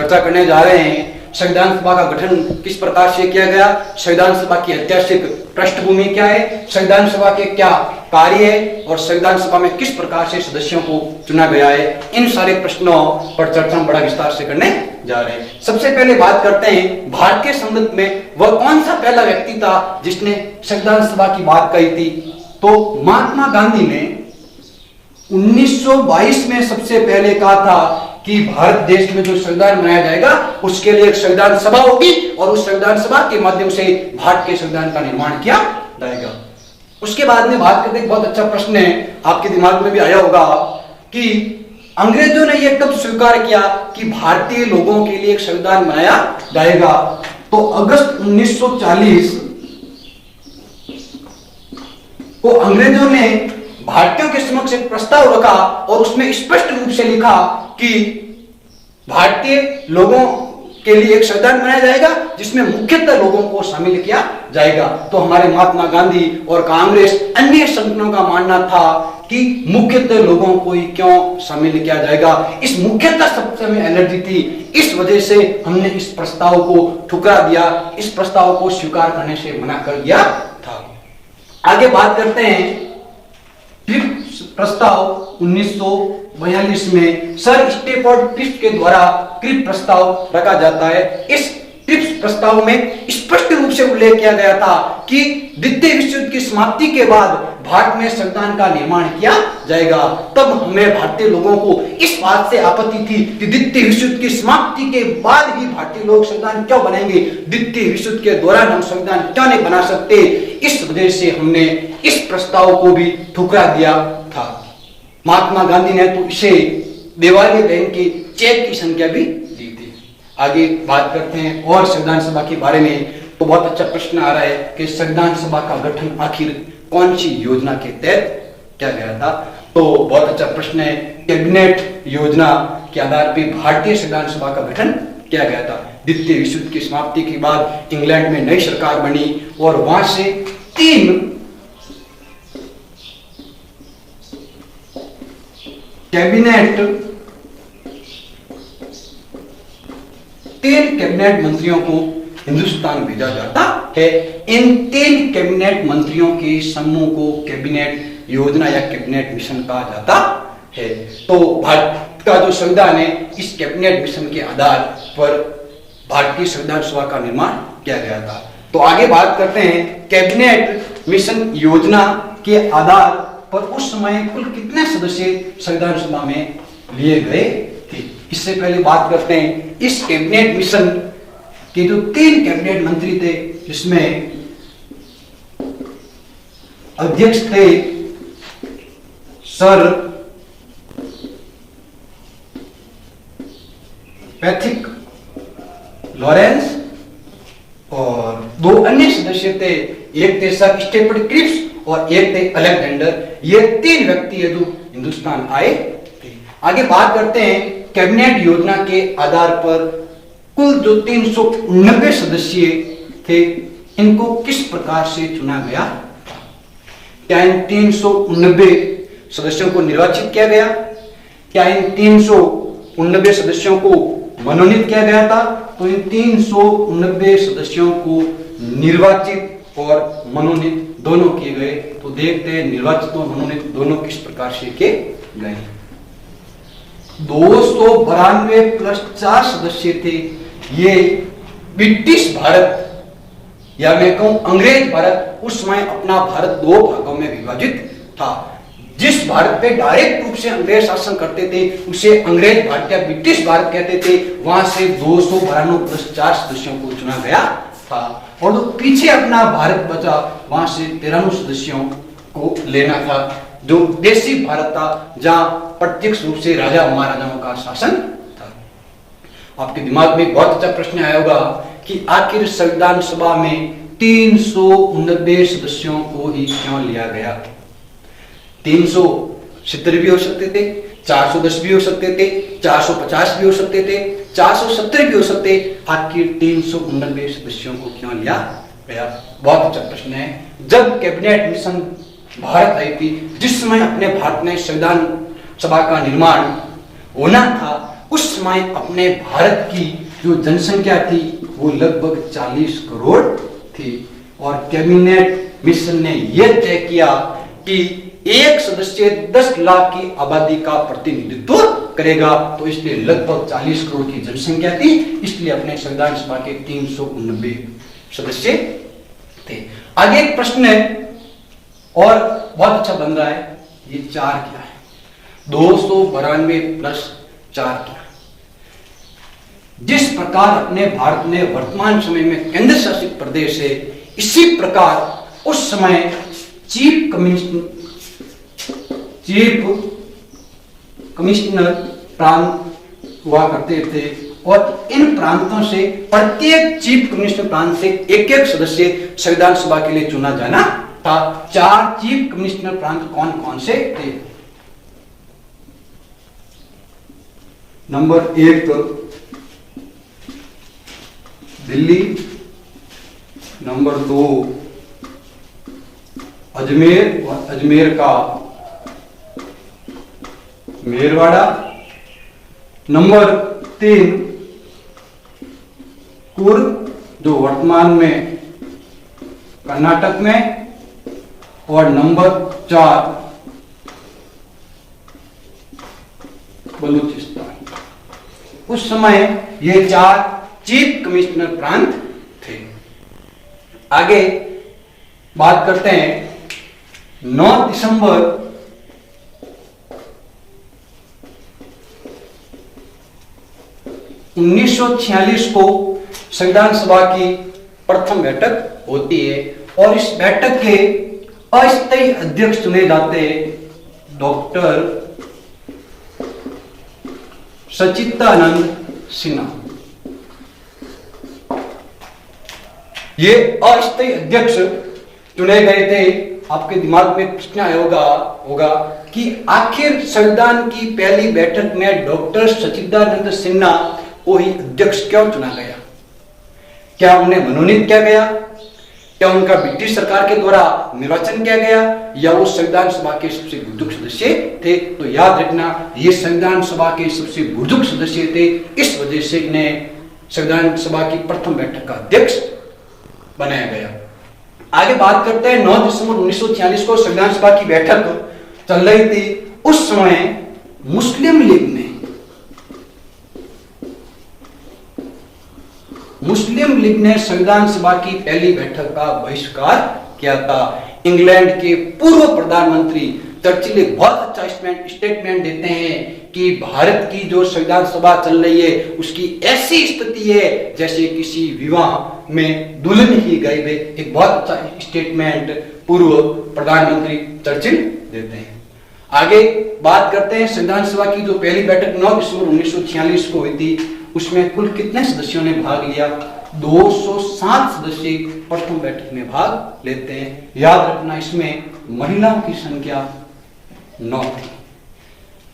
चर्चा करने जा रहे हैं। संविधान सभा का गठन किस प्रकार से किया गया, संविधान सभा की ऐतिहासिक पृष्ठभूमि क्या है, संविधान सभा के क्या कार्य है और संविधान सभा में किस प्रकार से सदस्यों को चुना गया है, इन सारे प्रश्नों पर चर्चा हम बड़ा विस्तार से करने जा रहे हैं। सबसे पहले बात करते हैं भारतीय संविधान में वह कौन सा पहला व्यक्ति था जिसने संविधान सभा की बात कही थी। तो महात्मा गांधी ने 1922 में सबसे पहले कहा था कि भारत देश में जो संविधान बनाया जाएगा उसके लिए एक संविधान सभा होगी और उस संविधान सभा के माध्यम से भारत के संविधान का निर्माण किया जाएगा। उसके बाद में बात करते, बहुत अच्छा प्रश्न है, आपके दिमाग में भी आया होगा कि अंग्रेजों ने यह कब स्वीकार किया कि भारतीय लोगों के लिए एक संविधान बनाया जाएगा। तो अगस्त 1940 को अंग्रेजों ने भारतीयों के समक्ष एक प्रस्ताव रखा और उसमें स्पष्ट रूप से लिखा कि भारतीय लोगों के लिए एक संविधान बनाया जाएगा जिसमें मुख्यतः लोगों को शामिल किया जाएगा। तो हमारे महात्मा गांधी और कांग्रेस अन्य संगठनों का मानना था कि मुख्यतः लोगों को ही क्यों शामिल किया जाएगा। इस मुख्यतः शब्द में एनर्जी थी, इस वजह से हमने इस प्रस्ताव को ठुकरा दिया, इस प्रस्ताव को स्वीकार करने से मना कर दिया था। आगे बात करते हैं ट्रिप्स प्रस्ताव 1942 में सर स्टेफोर्ड क्रिप्स के द्वारा क्रिप्स प्रस्ताव रखा जाता है। इस ट्रिप्स प्रस्ताव में स्पष्ट रूप से उल्लेख किया गया था कि द्वितीय विश्व युद्ध की समाप्ति के बाद भारत में संविधान का निर्माण किया जाएगा। तब हमें भारतीय लोगों को इस बात से आपत्ति थी कि द्वितीय विश्व युद्ध की समाप्ति के बाद ही भारतीय लोग संविधान क्यों बनेंगे, द्वितीय विश्व युद्ध के दौरान हम संविधान क्यों नहीं बना सकते। इस वजह से हमने इस प्रस्ताव को भी ठुकरा दिया था। महात्मा गांधी ने तो इसे देवाली बहन की चेक की संख्या भी दी थी। आगे बात करते हैं और संविधान सभा के बारे में। तो बहुत अच्छा प्रश्न आ रहा है कि संविधान सभा का गठन आखिर कौन सी योजना के तहत किया गया था। तो बहुत अच्छा प्रश्न है, कैबिनेट योजना के आधार पर भारतीय संविधान सभा का गठन किया गया था। द्वितीय विश्व युद्ध की समाप्ति के बाद इंग्लैंड में नई सरकार बनी और वहां से तीन कैबिनेट मंत्रियों को हिंदुस्तान भेजा जाता है। इन तीन कैबिनेट मंत्रियों के समूह को कैबिनेट योजना या कैबिनेट मिशन कहा जाता है। तो भारत का जो संविधान है इस कैबिनेट मिशन के आधार पर भारतीय संविधान सभा का निर्माण किया गया था। तो आगे बात करते हैं कैबिनेट मिशन योजना के आधार पर उस समय कुल कितने सदस्य संविधान सभा में लिए गए थे। इससे पहले बात करते हैं इस कैबिनेट मिशन के जो तीन कैबिनेट मंत्री थे जिसमें अध्यक्ष थे सर पैट्रिक लॉरेंस और दो अन्य सदस्य थे, एक थे सर स्टेफोर्ड क्रिप्स और एक थे अलेक्जेंडर। ये तीन व्यक्ति है जो हिंदुस्तान आए थे। आगे बात करते हैं कैबिनेट योजना के आधार पर कुल जो 390 सदस्य थे इनको किस प्रकार से चुना गया। क्या इन 390 सदस्यों को निर्वाचित किया गया, क्या इन 390 सदस्यों को मनोनीत किया गया था। तो इन 390 सदस्यों को निर्वाचित और मनोनीत दोनों किए गए। तो देखते हैं निर्वाचित और मनोनीत दोनों किस प्रकार से किए गए। 292 प्लस 4 सदस्य थे। ये ब्रिटिश भारत या मैं कहूं अंग्रेज भारत उस समय अपना भारत दो भागों में विभाजित था। जिस भारत पे डायरेक्ट रूप से अंग्रेज शासन करते थे उसे अंग्रेज भारत या ब्रिटिश भारत कहते थे। वहां से 292 प्लस 4 सदस्यों को चुना गया था और जो पीछे अपना भारत बचा वहां से 93 सदस्यों को लेना था जो देसी भारत था जहां प्रत्यक्ष रूप से राजा महाराजाओं का शासन था। आपके दिमाग में बहुत अच्छा प्रश्न आया होगा कि आखिर संविधान सभा में 390 सदस्यों को ही क्यों लिया गया। 370 भी हो सकते थे, 410 भी हो सकते थे, 450 भी हो सकते थे, 470 भी हो सकते। आखिर 390 सदस्यों को क्यों लिया गया, बहुत अच्छा प्रश्न है। जब कैबिनेट मिशन भारत आई थी जिस समय अपने भारत में संविधान सभा का निर्माण होना था उस समय अपने भारत की जो जनसंख्या थी वो लगभग 40 करोड़ थी और कैबिनेट मिशन ने यह तय किया कि एक सदस्य 10 लाख की आबादी का प्रतिनिधित्व करेगा। तो इसलिए लगभग 40 करोड़ की जनसंख्या थी, इसलिए अपने संविधान सभा के 389 सदस्य थे। आगे एक प्रश्न है और बहुत अच्छा बन रहा है, ये 4 क्या है? 292 प्लस 4 क्या? जिस प्रकार अपने भारत में वर्तमान समय में केंद्र शासित प्रदेश है, इसी प्रकार उस समय चीफ कमिश्नर प्रांत हुआ करते थे और इन प्रांतों से प्रत्येक चीफ कमिश्नर प्रांत से एक एक सदस्य संविधान सभा के लिए चुना जाना था। 4 चीफ कमिश्नर प्रांत कौन कौन से थे? नंबर 1 दिल्ली, नंबर 2 अजमेर और अजमेर का मेरवाड़ा, नंबर 3 कुर्ग जो वर्तमान में कर्नाटक में, और नंबर 4 बलूचिस्तान। उस समय ये 4 चीफ कमिश्नर प्रांत थे। आगे बात करते हैं 9 दिसंबर 1946 को संविधान सभा की प्रथम बैठक होती है और इस बैठक के अस्थायी अध्यक्ष चुने जाते हैं डॉक्टर सच्चिदानंद सिन्हा। ये अस्थायी अध्यक्ष चुने गए थे। आपके दिमाग में प्रश्न आया होगा कि आखिर संविधान की पहली बैठक में डॉक्टर सच्चिदानंद सिन्हा को ही अध्यक्ष क्यों चुना गया? क्या उन्हें मनोनीत किया गया? क्या उनका ब्रिटिश सरकार के द्वारा निर्वाचन किया गया या वो संविधान सभा के सबसे बुजुर्ग सदस्य थे? तो याद रखना, ये संविधान सभा के सबसे बुजुर्ग सदस्य थे, इस वजह से इन्हें संविधान सभा की प्रथम बैठक का अध्यक्ष बनाया गया। आगे बात करते हैं 9 दिसंबर 1946 को संविधान सभा की बैठक चल रही थी। उस समय मुस्लिम लीग ने संविधान सभा की पहली बैठक का बहिष्कार किया था। इंग्लैंड के पूर्व प्रधानमंत्री चर्चिल एक बहुत अच्छा स्टेटमेंट देते हैं कि भारत की जो संविधान सभा चल रही है उसकी ऐसी स्थिति है जैसे किसी विवाह में दुल्हन ही गई है। एक बहुत अच्छा स्टेटमेंट पूर्व प्रधानमंत्री चर्चिल देते हैं। आगे बात करते हैं संविधान सभा की जो पहली बैठक 9 दिसंबर 1946 को हुई थी, उसमें कुल कितने सदस्यों ने भाग लिया? 207 सदस्य प्रथम बैठक में भाग लेते हैं। याद रखना, इसमें महिलाओं की संख्या 9 थी।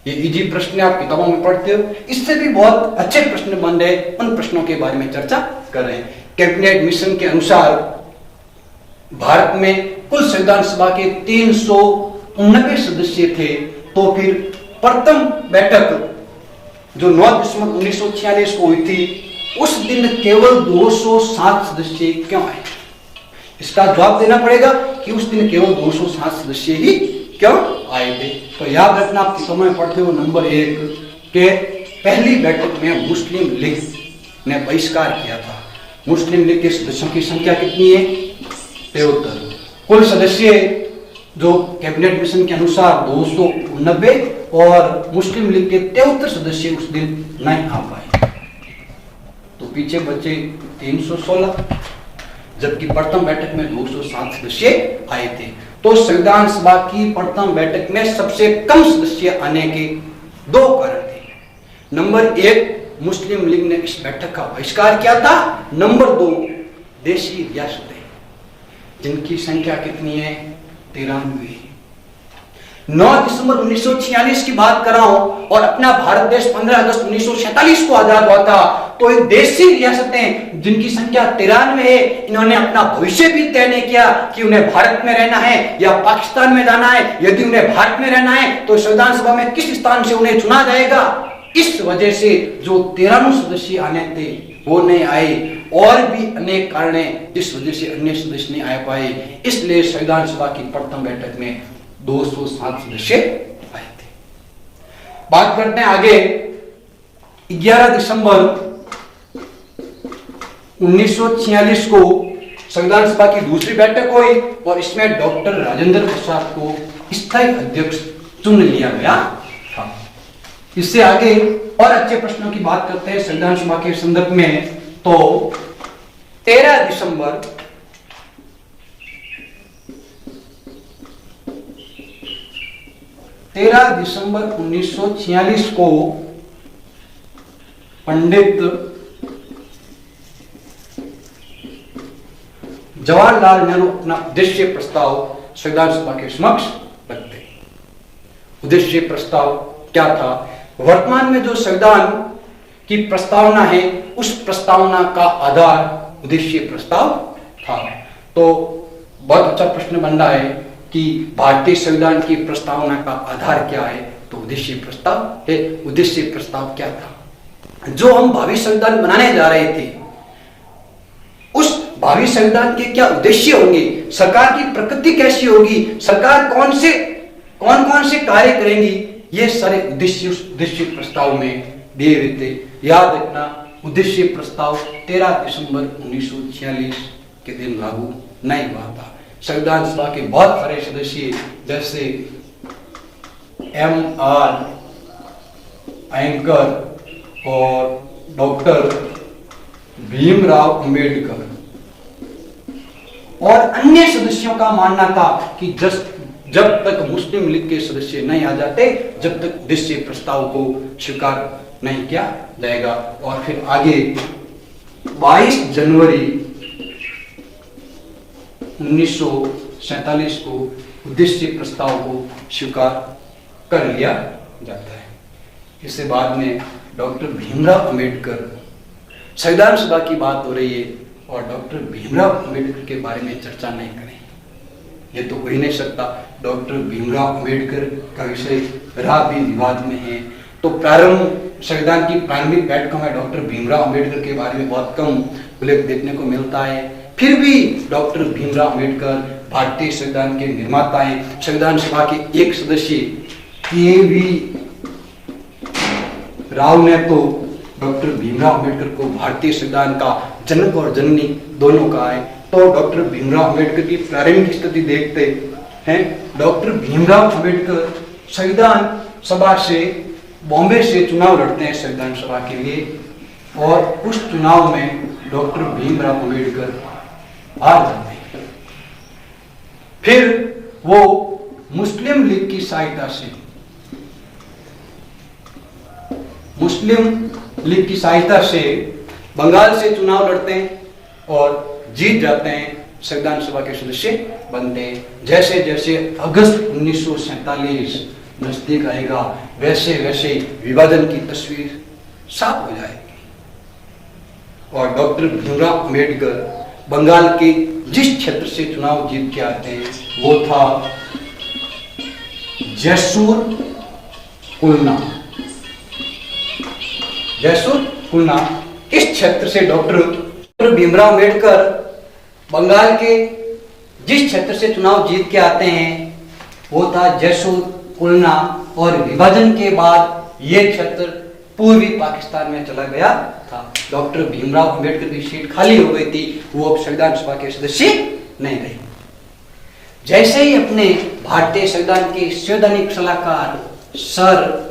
ये इजी प्रश्न आप किताबों में पढ़ते हो, इससे भी बहुत अच्छे प्रश्न बन रहे, उन प्रश्नों के बारे में चर्चा कर रहे हैं। कैबिनेट मिशन के अनुसार भारत में कुल संविधान सभा के 389 सदस्य थे, तो फिर प्रथम बैठक जो 9 दिसंबर 1946 को हुई थी, उस दिन केवल 207 सदस्य क्यों आए? इसका जवाब देना पड़ेगा कि उस दिन केवल 207 सदस्य ही क्यों आए थे। तो याद रखना, आप किताबों में पढ़ते हो नंबर 1 के पहली बैठक में मुस्लिम लीग ने बहिष्कार किया था। मुस्लिम लीग के सदस्यों की संख्या कितनी है? 73। कुल सदस्य जो कैबिनेट मिशन के अनुसार 289 और मुस्लिम लीग के 73 सदस्य उस दिन नहीं आ पाए, तो पीछे बचे 316, जबकि प्रथम बैठक में 207 सदस्य आए थे। तो संविधान सभा की प्रथम बैठक में सबसे कम सदस्य आने के 2 कारण थे। नंबर 1, मुस्लिम लीग ने इस बैठक का बहिष्कार किया था। नंबर 2, देशी रियासतें जिनकी संख्या कितनी है? 93। 9 दिसंबर 1946 की बात कर रहा हूं और अपना भारत देश 15 अगस्त 1947 को आजाद हुआ था। तो एक देशी रियासतें जिनकी संख्या 93 है, इन्होंने अपना भविष्य भी तय नहीं किया कि उन्हें भारत में रहना है या पाकिस्तान में जाना है। यदि उन्हें भारत में रहना है तो संविधान सभा में किस स्थान से उन्हें चुना जाएगा? इस वजह से जो 13 सदस्य आने थे वो नहीं आए, और भी अनेक कारण हैं जिस वजह से अन्य सदस्य नहीं आ पाए। इसलिए संविधान सभा की प्रथम बैठक में 207 सदस्य आए थे। बात करते हैं आगे। 11 दिसंबर 1946 को संविधान सभा की दूसरी बैठक हुई और इसमें डॉक्टर राजेंद्र प्रसाद को स्थायी अध्यक्ष चुन लिया गया था। इससे आगे और अच्छे प्रश्नों की बात करते हैं संविधान सभा के संदर्भ में। तो 13 दिसंबर 1946 को पंडित जवाहरलाल नेहरू अपना उद्देश्य प्रस्ताव संविधान सभा के समक्ष रखते हैं। उद्देश्य प्रस्ताव क्या था? वर्तमान में जो संविधान की प्रस्तावना है उस प्रस्तावना का आधार उद्देश्य प्रस्ताव था। तो बहुत अच्छा प्रश्न बन रहा है कि भारतीय संविधान की प्रस्तावना का आधार क्या है? तो उद्देश्य प्रस्ताव है। उद्देश्य प्रस्ताव क्या था? जो हम भावी संविधान बनाने जा रहे थे उस भावी संविधान के क्या उद्देश्य होंगे, सरकार की प्रकृति कैसी होगी, सरकार कौन कौन से कार्य करेंगी, ये सारे उद्देश्य उस उद्देश्य प्रस्ताव में दिए हुए थे। याद रखना, उद्देश्य प्रस्ताव 13 दिसंबर 1946 के दिन लागू नहीं हुआ था। संविधान सभा के बहुत सारे सदस्य जैसे M.R. अयंकर और डॉक्टर भीमराव अंबेडकर और अन्य सदस्यों का मानना था कि जब तक मुस्लिम लीग के सदस्य नहीं आ जाते जब तक उद्देश्य प्रस्ताव को स्वीकार नहीं किया जाएगा। और फिर आगे 22 जनवरी 1947 को उद्देश्य प्रस्ताव को स्वीकार कर लिया जाता है। इससे बाद में डॉक्टर भीमराव अंबेडकर, संविधान सभा की बात हो रही है और डॉक्टर भीमराव अंबेडकर के बारे में चर्चा नहीं करें, ये तो हो ही नहीं सकता। डॉक्टर भीमराव अंबेडकर का विषय रहा भी विवाद में है। तो संविधान की प्रारंभिक बैठकों में डॉक्टर भीमराव अंबेडकर के बारे में बहुत कम उल्लेख देखने को मिलता है। फिर भी डॉक्टर भीमराव अंबेडकर भारतीय संविधान के निर्माता हैं। संविधान सभा के एक सदस्य के.वी. राव ने तो डॉक्टर भीमराव अंबेडकर को भारतीय संविधान का जनक और जननी दोनों कहा है। तो डॉक्टर भीमराव अंबेडकर की प्रारंभिक स्थिति देखते हैं। डॉक्टर भीमराव अंबेडकर संविधान सभा से बॉम्बे से चुनाव लड़ते हैं संविधान सभा के लिए, और उस चुनाव में डॉक्टर भीमराव अंबेडकर हार जाते हैं। फिर वो मुस्लिम लीग की सहायता से बंगाल से चुनाव लड़ते हैं और जीत जाते हैं, संविधान सभा के सदस्य बनते हैं। जैसे जैसे अगस्त 1947 नजदीक आएगा वैसे वैसे विभाजन की तस्वीर साफ हो जाएगी और डॉक्टर भीमराव अंबेडकर बंगाल के जिस क्षेत्र से चुनाव जीत के आते हैं वो था जैसुर कुलना। इस क्षेत्र से डॉक्टर भीमराव अंबेडकर बंगाल के जिस क्षेत्र से चुनाव जीत के आते हैं वो था जैसुर कुलना, और विभाजन के बाद ये क्षेत्र पूर्वी पाकिस्तान में चला गया था। डॉक्टर भीमराव अंबेडकर की सीट खाली हो गई थी, वो अब संविधान सभा के सदस्य नहीं रहे। जैसे ही अपने भारतीय संविधान के संवैधानिक सलाहकार सर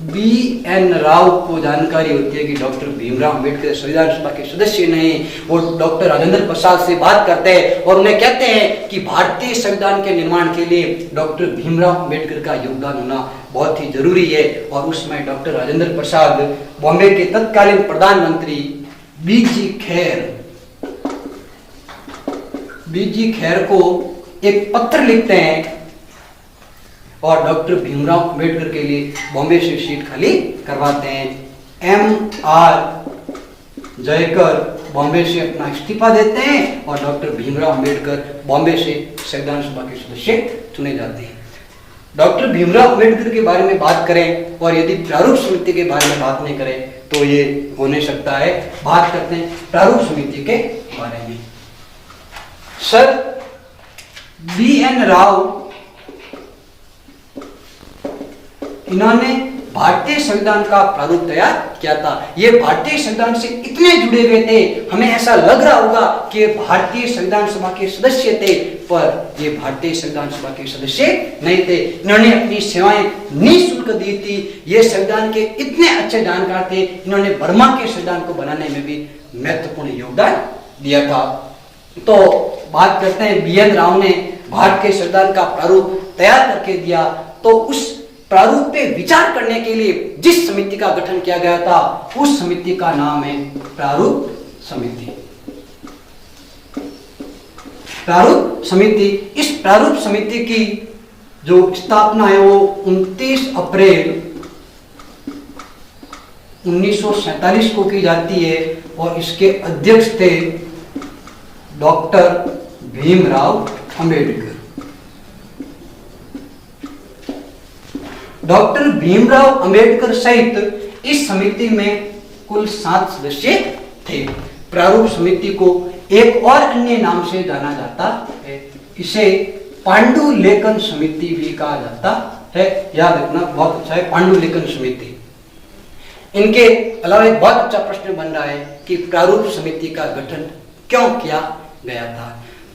B.N. राव को जानकारी होती है कि डॉक्टर भीमराव अंबेडकर संविधान सभा के सदस्य नहीं, वो डॉक्टर राजेंद्र प्रसाद से बात करते हैं और उन्हें कहते हैं कि भारतीय संविधान के निर्माण के लिए डॉक्टर भीमराव अंबेडकर का योगदान होना बहुत ही जरूरी है। और उस समय डॉक्टर राजेंद्र प्रसाद बॉम्बे के तत्कालीन प्रधानमंत्री बीजी खैर को एक पत्र लिखते हैं और डॉक्टर भीमराव अंबेडकर के लिए बॉम्बे से सीट खाली करवाते हैं। M.R. जयकर बॉम्बे से अपना इस्तीफा देते हैं और डॉक्टर भीमराव अंबेडकर बॉम्बे से संविधान सभा के सदस्य चुने जाते हैं। डॉक्टर भीमराव अंबेडकर के बारे में बात करें और यदि प्रारूप समिति के बारे में बात नहीं करें तो ये हो नहीं सकता है। बात करते हैं प्रारूप समिति के बारे में। Sir BN. राव, इन्होंने भारतीय संविधान का प्रारूप तैयार किया था। ये भारतीय संविधान से इतने जुड़े हुए थे, हमें ऐसा लग रहा होगा कि ये भारतीय संविधान सभा के सदस्य थे, पर ये भारतीय संविधान सभा के सदस्य नहीं थे। इन्होंने अपनी सेवाएं निःशुल्क दी थी। ये संविधान के इतने अच्छे जानकार थे, इन्होंने बर्मा के संविधान को बनाने में भी महत्वपूर्ण योगदान दिया था। तो बात करते हैं बी.एन. राव ने भारत के संविधान का प्रारूप तैयार करके दिया। तो उस प्रारूप पे विचार करने के लिए जिस समिति का गठन किया गया था, उस समिति का नाम है प्रारूप समिति। प्रारूप समिति, इस प्रारूप समिति की जो स्थापना है वो 29 अप्रैल 1947 को की जाती है और इसके अध्यक्ष थे डॉक्टर भीमराव अंबेडकर। डॉक्टर भीमराव अंबेडकर सहित इस समिति में कुल 7 सदस्य थे। प्रारूप समिति को एक और अन्य नाम से जाना जाता है, इसे पांडुलेखन समिति भी कहा जाता है। याद रखना, बहुत अच्छा है पांडुलेखन समिति। इनके अलावा एक बहुत अच्छा प्रश्न बन रहा है कि प्रारूप समिति का गठन क्यों किया गया था।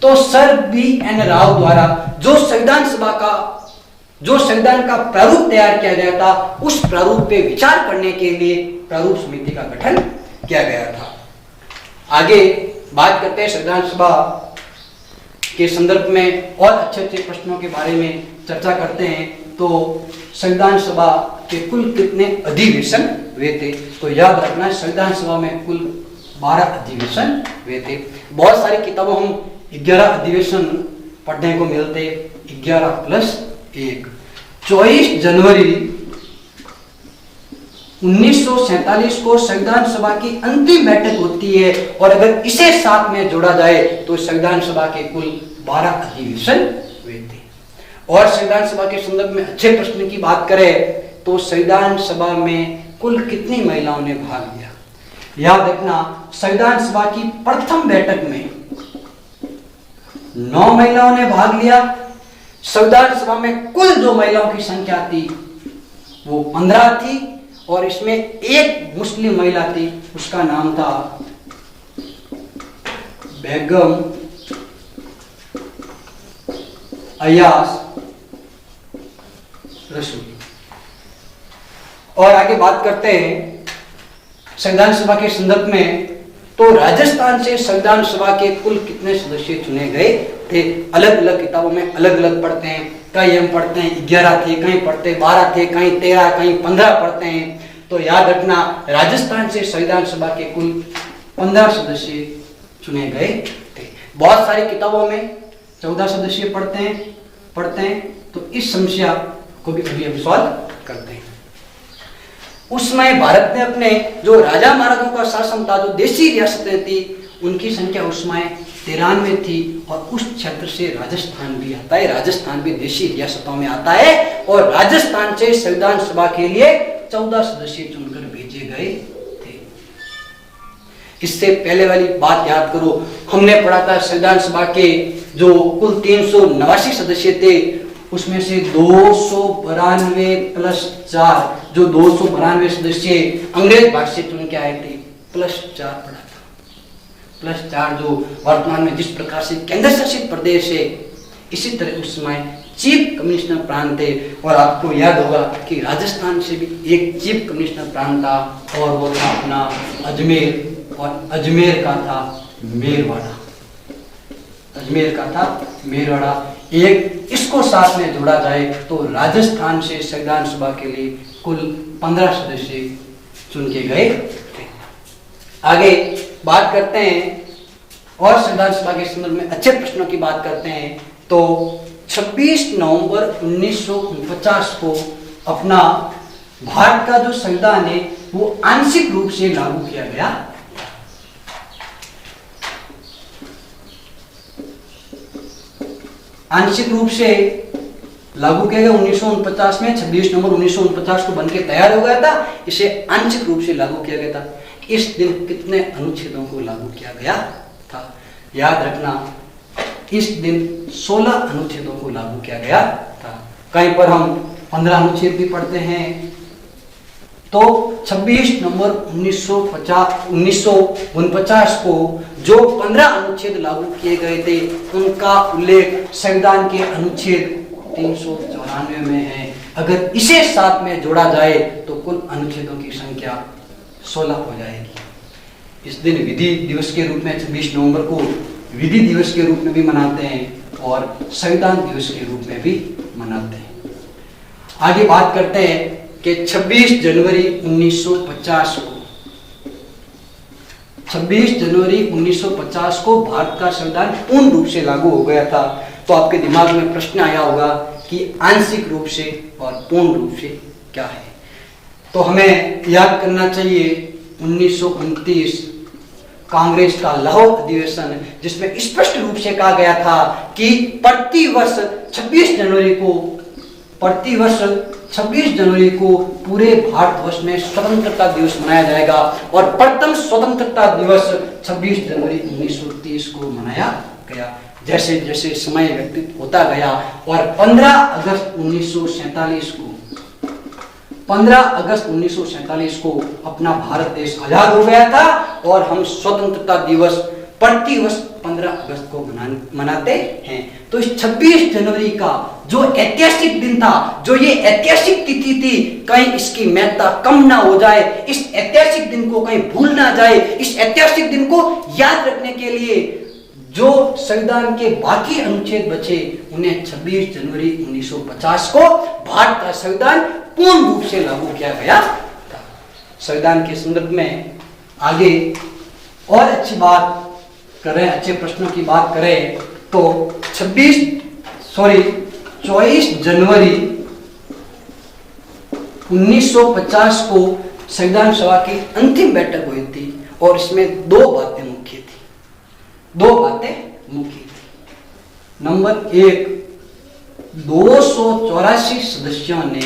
तो सर बी.एन. राव द्वारा जो संविधान का प्रारूप तैयार किया गया था, उस प्रारूप पे विचार करने के लिए प्रारूप समिति का गठन किया गया था। आगे बात करते हैं संविधान सभा के संदर्भ में और अच्छे प्रश्नों के बारे में चर्चा करते हैं। तो संविधान सभा के कुल कितने अधिवेशन हुए थे? तो याद रखना, संविधान सभा में कुल 12 अधिवेशन हुए थे। बहुत सारी किताबों हम 11 अधिवेशन पढ़ने को मिलते, 11 प्लस 1। 24 जनवरी 1947 को संविधान सभा की अंतिम बैठक होती है और अगर इसे साथ में जोड़ा जाए तो संविधान सभा के कुल 12 अधिवेशन हुए थे। और संविधान सभा के संदर्भ में अच्छे प्रश्न की बात करें तो संविधान सभा में कुल कितनी महिलाओं ने भाग लिया? याद रखना, संविधान सभा की प्रथम बैठक में 9 महिलाओं ने भाग लिया। संविधान सभा में कुल जो महिलाओं की संख्या थी वो 15 थी और इसमें एक मुस्लिम महिला थी, उसका नाम था बेगम अयास रसूल। और आगे बात करते हैं संविधान सभा के संदर्भ में। तो राजस्थान से संविधान सभा के कुल कितने सदस्य चुने गए थे? अलग अलग किताबों में अलग अलग पढ़ते हैं, कहीं हम पढ़ते हैं 11 थे, कहीं पढ़ते 12 थे, कहीं 13, कहीं 15 पढ़ते हैं। तो याद रखना, राजस्थान से संविधान सभा के कुल 15 सदस्य चुने गए थे। बहुत सारी किताबों में 14 सदस्य पढ़ते हैं। तो इस समस्या को भी अभी हम सॉल्व करते हैं। उस समय भारत में अपने जो राजा महाराजों का शासन था, जो देशी रियासतें थी, उनकी संख्या उस समय 93 थी और उस क्षेत्र से राजस्थान भी आता है। राजस्थान भी देशी रियासतों में आता है और राजस्थान से संविधान सभा के लिए 14 सदस्य चुनकर भेजे गए थे। इससे पहले वाली बात याद करो, हमने पढ़ा था संविधान सभा के जो कुल 389 सदस्य थे, उसमें से 292 प्लस 4, जो 292 सदस्य अंग्रेज भाग से चुन के आए थे, प्लस 4 पढ़ा था। प्लस 4 जो वर्तमान में जिस प्रकार से केंद्र शासित प्रदेश है, इसी तरह उस समय चीफ कमिश्नर प्रांत थे। और आपको याद होगा कि राजस्थान से भी एक चीफ कमिश्नर प्रांत था और वो था अपना अजमेर, और अजमेर का था मेरवाड़ा। अजमेर का था मेरवाड़ा। एक इसको साथ में जोड़ा जाए तो राजस्थान से संविधान सभा के लिए कुल 15 सदस्य चुन के गए थे। आगे बात करते हैं और संविधान सभा के संदर्भ में अच्छे प्रश्नों की बात करते हैं। तो 26 नवंबर 1949 को अपना भारत का जो संविधान है वो आंशिक रूप से लागू किया गया। आंशिक रूप से लागू किया गया 1949 में। 26 नवंबर 1949 को बनके तैयार हो गया था। इसे आंशिक रूप से लागू किया गया था। इस दिन कितने अनुच्छेदों को लागू किया गया था? याद रखना, इस दिन 16 अनुच्छेदों को लागू किया गया था। कहीं पर हम 15 अनुच्छेद भी पढ़ते हैं। तो 26 नवंबर 1949 को जो 15 अनुच्छेद लागू किए गए थे उनका उल्लेख संविधान के अनुच्छेद 394 में है। अगर इसे साथ में जोड़ा जाए तो कुल अनुच्छेदों की संख्या 16 हो जाएगी। इस दिन विधि दिवस के रूप में 26 नवंबर को विधि दिवस के रूप में भी मनाते हैं और संविधान दिवस के रूप में भी मनाते हैं। आगे बात करते हैं कि 26 जनवरी 1950 को भारत का संविधान पूर्ण रूप से लागू हो गया था। तो आपके दिमाग में प्रश्न आया होगा कि आंशिक रूप से और पूर्ण रूप से क्या है। तो हमें याद करना चाहिए 1929 कांग्रेस का लाहौर अधिवेशन, जिसमें स्पष्ट रूप से कहा गया था कि प्रतिवर्ष 26 जनवरी को पूरे भारतवर्ष में स्वतंत्रता दिवस मनाया जाएगा और प्रथम स्वतंत्रता दिवस 26 जनवरी 1930 को मनाया गया। जैसे जैसे समय व्यतीत होता गया और 15 अगस्त 1947 को अपना भारत देश आजाद हो गया था और हम स्वतंत्रता दिवस प्रतिवर्ष 15 अगस्त को मनाते हैं। तो इस 26 जनवरी का जो ऐतिहासिक दिन था, जो ये ऐतिहासिक तिथि थी, कहीं इसकी महत्ता कम ना हो जाए, इस ऐतिहासिक दिन को कहीं भूल ना जाए, इस ऐतिहासिक दिन को याद रखने के लिए जो संविधान के बाकी अनुच्छेद बचे उन्हें 26 जनवरी 1950 को भारत का संविधान पूर्ण रूप से लागू किया गया था। संविधान के संदर्भ में आगे और अच्छी बात करें, अच्छे प्रश्नों की बात करें तो 24 जनवरी 1950 को संविधान सभा की अंतिम बैठक हुई थी और इसमें दो बातें मुख्य थी। नंबर 1, 284 सदस्यों ने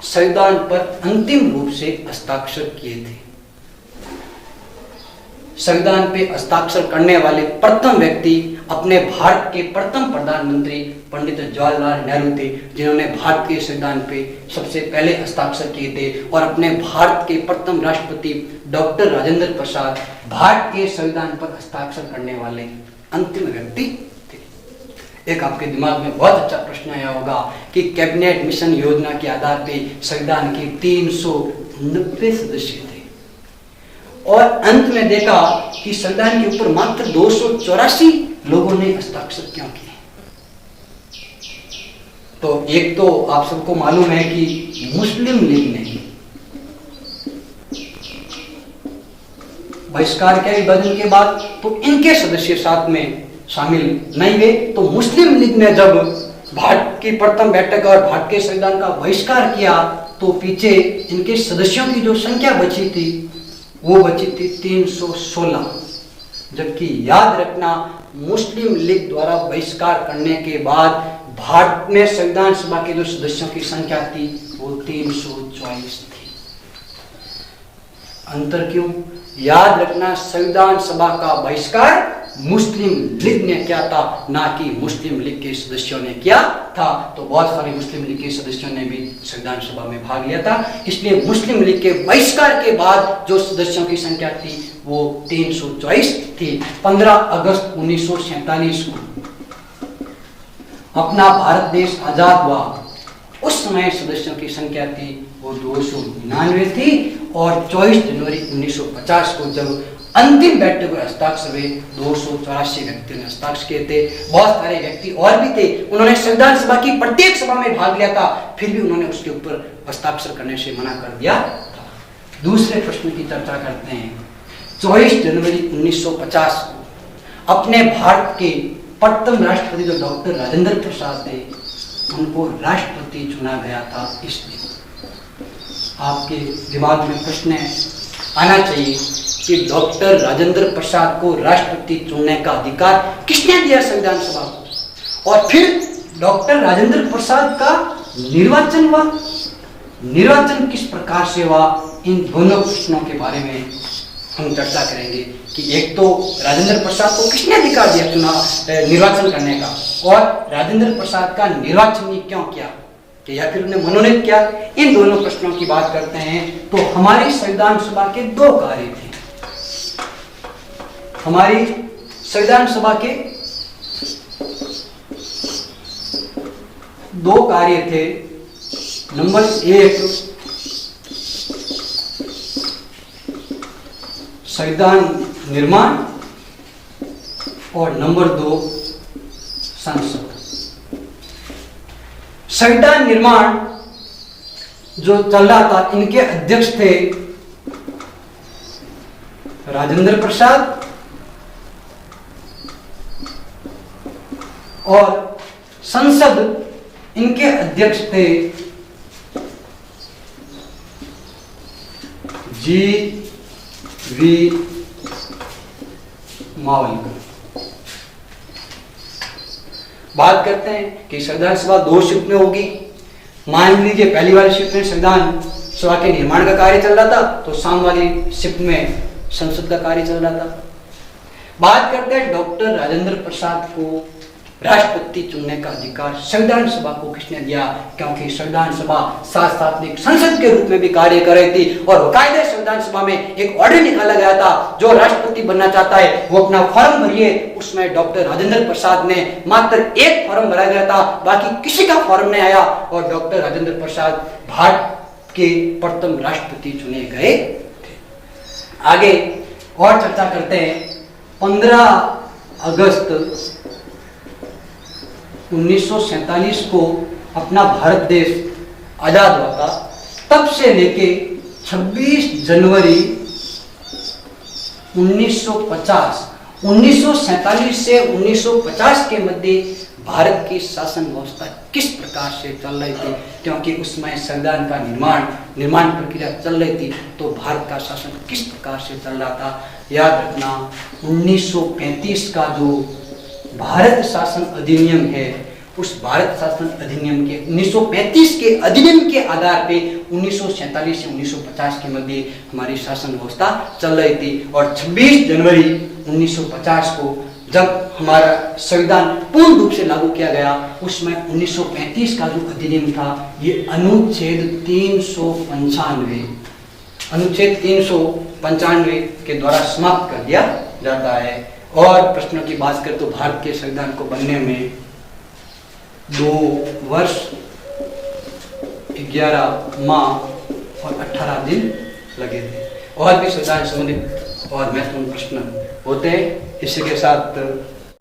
संविधान पर अंतिम रूप से हस्ताक्षर किए थे। संविधान पे हस्ताक्षर करने वाले प्रथम व्यक्ति अपने भारत के प्रथम प्रधानमंत्री पंडित जवाहरलाल नेहरू थे, जिन्होंने भारत के संविधान पे सबसे पहले हस्ताक्षर किए थे। और अपने भारत के प्रथम राष्ट्रपति डॉक्टर राजेंद्र प्रसाद भारत के संविधान पर हस्ताक्षर करने वाले अंतिम व्यक्ति थे। एक आपके दिमाग में बहुत अच्छा प्रश्न आया होगा कि कैबिनेट मिशन योजना के आधार पे संविधान के 390 सदस्य थे और अंत में देखा कि संविधान के ऊपर मात्र 284 लोगों ने हस्ताक्षर क्यों किए। तो एक तो आप सबको मालूम है कि मुस्लिम लीग ने बहिष्कार किया विभाजन के बाद, तो इनके सदस्य साथ में शामिल नहीं हुए। तो मुस्लिम लीग ने जब भारत की प्रथम बैठक और भारत के संविधान का बहिष्कार किया तो पीछे इनके सदस्यों की जो संख्या बची थी वो बची थी 316। जबकि याद रखना, मुस्लिम लीग द्वारा बहिष्कार करने के बाद भारत में संविधान सभा के जो सदस्यों की संख्या थी वो 324 थी। अंतर क्यों? याद रखना, संविधान सभा का बहिष्कार मुस्लिम लीग ने किया था, ना कि मुस्लिम लीग के सदस्यों ने किया था। तो बहुत सारे मुस्लिम लीग के सदस्यों ने भी संविधान सभा में भाग लिया था। इसलिए मुस्लिम लीग के बहिष्कार के बाद जो सदस्यों की संख्या थी वो 324 थी। 15 अगस्त 1947 को अपना भारत देश आजाद हुआ, उस समय सदस्यों की संख्या थी वो 299 थी। और 24 जनवरी 1950 को जब अंतिम बैठक में हस्ताक्षर हुए 284 व्यक्तियों ने हस्ताक्षर किए थे। बहुत सारे व्यक्ति और भी थे, उन्होंने संविधान सभा की प्रत्येक सभा में भाग लिया था, फिर भी उन्होंने उसके ऊपर हस्ताक्षर करने से मना कर दिया था। दूसरे प्रश्न की चर्चा करते हैं। 24 जनवरी 1950 को अपने भारत के प्रथम राष्ट्रपति जो डॉक्टर राजेंद्र प्रसाद थे, उनको राष्ट्रपति चुना गया था। इसलिए आपके दिमाग में प्रश्न आना चाहिए कि डॉक्टर राजेंद्र प्रसाद को राष्ट्रपति चुनने का अधिकार किसने दिया संविधान सभा को? और फिर डॉक्टर राजेंद्र प्रसाद का निर्वाचन हुआ, निर्वाचन किस प्रकार से हुआ, इन दोनों प्रश्नों के बारे में हम चर्चा करेंगे कि एक तो राजेंद्र प्रसाद को किसने अधिकार दिया चुनाव निर्वाचन करने का, और राजेंद्र प्रसाद का निर्वाचन ने क्यों किया कि या फिर उन्हें मनोनीत किया। इन दोनों प्रश्नों की बात करते हैं तो हमारी संविधान सभा के दो कार्य थे। हमारी संविधान सभा के दो कार्य थे। नंबर 1 संविधान निर्माण और नंबर 2 संसद। संविधान निर्माण जो चल रहा था, इनके अध्यक्ष थे राजेंद्र प्रसाद और संसद इनके अध्यक्ष थे जी.वी. मावलकर। बात करते हैं कि संविधान सभा 2 शिफ्ट में होगी। मान लीजिए पहली वाली शिफ्ट में संविधान सभा के निर्माण का कार्य चल रहा था, तो शाम वाली शिफ्ट में संसद का कार्य चल रहा था। बात करते हैं डॉक्टर राजेंद्र प्रसाद को राष्ट्रपति चुनने का अधिकार संविधान सभा को किसने दिया, क्योंकि संविधान सभा साथ साथ एक संसद के रूप में भी कार्य कर रही थी और बाकायदे संविधान सभा में एक ऑर्डर निकाला गया था, जो राष्ट्रपति बनना चाहता है वो अपना फॉर्म भरिए। उसमें डॉक्टर राजेंद्र प्रसाद ने मात्र एक फॉर्म भरा गया था, बाकी किसी का फॉर्म नहीं आया और डॉक्टर राजेंद्र प्रसाद भारत के प्रथम राष्ट्रपति चुने गए थे। आगे और चर्चा करते हैं। 15 अगस्त 1947 को अपना भारत देश आजाद हुआ था। तब से लेके 26 जनवरी 1947 से 1950 के मध्य भारत की शासन व्यवस्था किस प्रकार से चल रही थी, क्योंकि उसमें संविधान का निर्माण प्रक्रिया चल रही थी, तो भारत का शासन किस प्रकार से चल रहा था। याद रखना 1935 का जो भारत शासन अधिनियम है, उस भारत शासन अधिनियम के 1935 के अधिनियम के आधार पे 1947 से 1950 के मध्य हमारी शासन व्यवस्था चल रही थी। और 26 जनवरी 1950 को जब हमारा संविधान पूर्ण रूप से लागू किया गया, उसमें 1935 का जो अधिनियम था, ये अनुच्छेद 395 के द्वारा समाप्त कर दिया जाता है। और प्रश्नों की बात करें तो भारत के संविधान को बनने में 2 वर्ष 11 माह और 18 दिन लगे थे। और भी संविधान संबंधित और महत्वपूर्ण प्रश्न होते हैं। इसी के साथ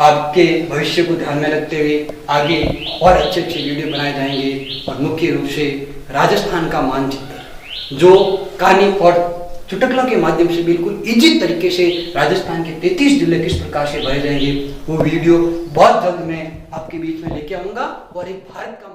आपके भविष्य को ध्यान में रखते हुए आगे और अच्छे वीडियो बनाए जाएंगे, और मुख्य रूप से राजस्थान का मानचित्र जो कहानी और चुटकुलों के माध्यम से बिल्कुल इजी तरीके से राजस्थान के 33 जिले किस प्रकार से भरे जाएंगे, वो वीडियो बहुत जल्द मैं आपके बीच में लेके आऊंगा। और एक भारत का